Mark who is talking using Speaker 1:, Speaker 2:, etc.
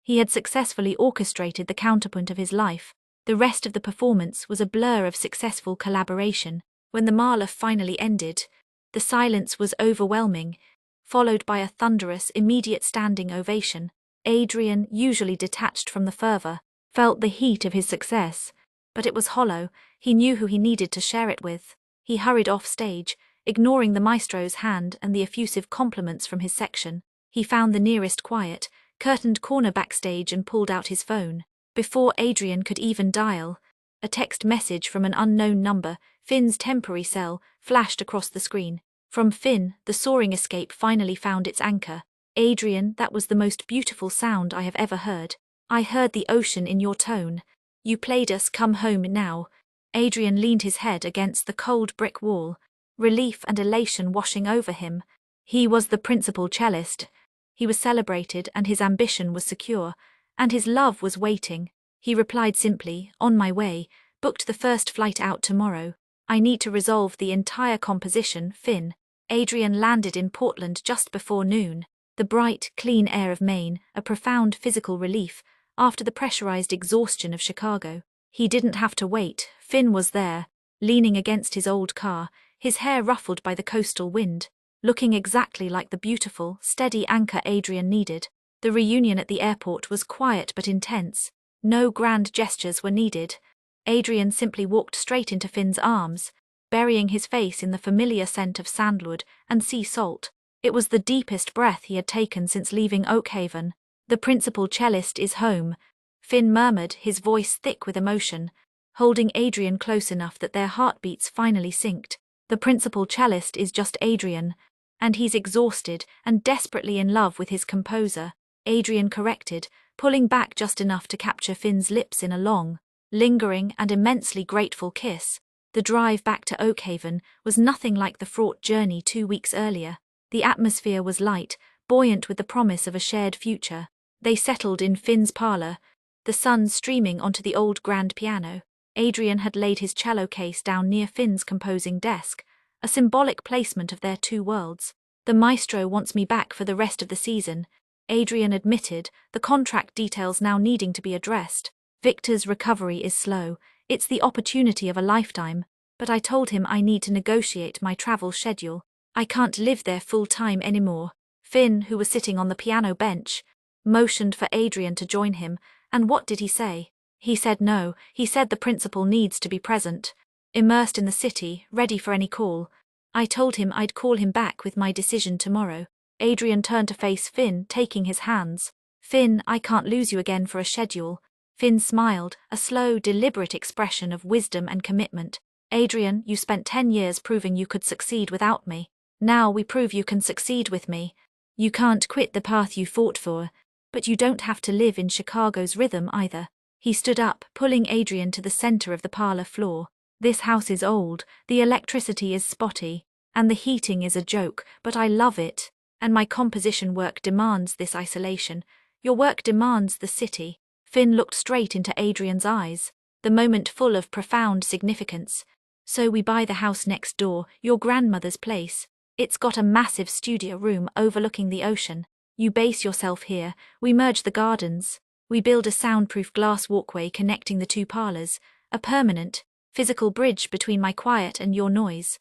Speaker 1: He had successfully orchestrated the counterpoint of his life. The rest of the performance was a blur of successful collaboration. When the Mahler finally ended, the silence was overwhelming, followed by a thunderous, immediate standing ovation. Adrian, usually detached from the fervor, felt the heat of his success, but it was hollow. He knew who he needed to share it with. He hurried off stage, ignoring the maestro's hand and the effusive compliments from his section. He found the nearest quiet, curtained corner backstage and pulled out his phone. Before Adrian could even dial, a text message from an unknown number, Finn's temporary cell, flashed across the screen. From Finn, the soaring escape finally found its anchor. Adrian, that was the most beautiful sound I have ever heard. I heard the ocean in your tone. You played us Come Home Now. Adrian leaned his head against the cold brick wall, relief and elation washing over him. He was the principal cellist. He was celebrated and his ambition was secure, and his love was waiting. He replied simply, "On my way, booked the first flight out tomorrow. I need to resolve the entire composition, Finn." Adrian landed in Portland just before noon. The bright, clean air of Maine, a profound physical relief after the pressurized exhaustion of Chicago. He didn't have to wait. Finn was there, leaning against his old car, his hair ruffled by the coastal wind, looking exactly like the beautiful, steady anchor Adrian needed. The reunion at the airport was quiet but intense. No grand gestures were needed. Adrian simply walked straight into Finn's arms, burying his face in the familiar scent of sandalwood and sea salt. It was the deepest breath he had taken since leaving Oakhaven. "The principal cellist is home," Finn murmured, his voice thick with emotion, holding Adrian close enough that their heartbeats finally synced. "The principal cellist is just Adrian, and he's exhausted and desperately in love with his composer," Adrian corrected, pulling back just enough to capture Finn's lips in a long, lingering and immensely grateful kiss. The drive back to Oakhaven was nothing like the fraught journey 2 weeks earlier. The atmosphere was light, buoyant with the promise of a shared future. They settled in Finn's parlor, the sun streaming onto the old grand piano. Adrian had laid his cello case down near Finn's composing desk, a symbolic placement of their two worlds. "The maestro wants me back for the rest of the season," Adrian admitted, the contract details now needing to be addressed. "Victor's recovery is slow. It's the opportunity of a lifetime, but I told him I need to negotiate my travel schedule. I can't live there full-time anymore." Finn, who was sitting on the piano bench, motioned for Adrian to join him. "And what did he say?" "He said no. He said the principal needs to be present, immersed in the city, ready for any call. I told him I'd call him back with my decision tomorrow." Adrian turned to face Finn, taking his hands. "Finn, I can't lose you again for a schedule." Finn smiled, a slow, deliberate expression of wisdom and commitment. "Adrian, you spent 10 years proving you could succeed without me. Now we prove you can succeed with me. You can't quit the path you fought for, but you don't have to live in Chicago's rhythm either." He stood up, pulling Adrian to the center of the parlor floor. "This house is old, the electricity is spotty, and the heating is a joke, but I love it, and my composition work demands this isolation. Your work demands the city." Finn looked straight into Adrian's eyes, the moment full of profound significance. "So we buy the house next door, your grandmother's place. It's got a massive studio room overlooking the ocean. You base yourself here, we merge the gardens. We build a soundproof glass walkway connecting the two parlors, a permanent, physical bridge between my quiet and your noise.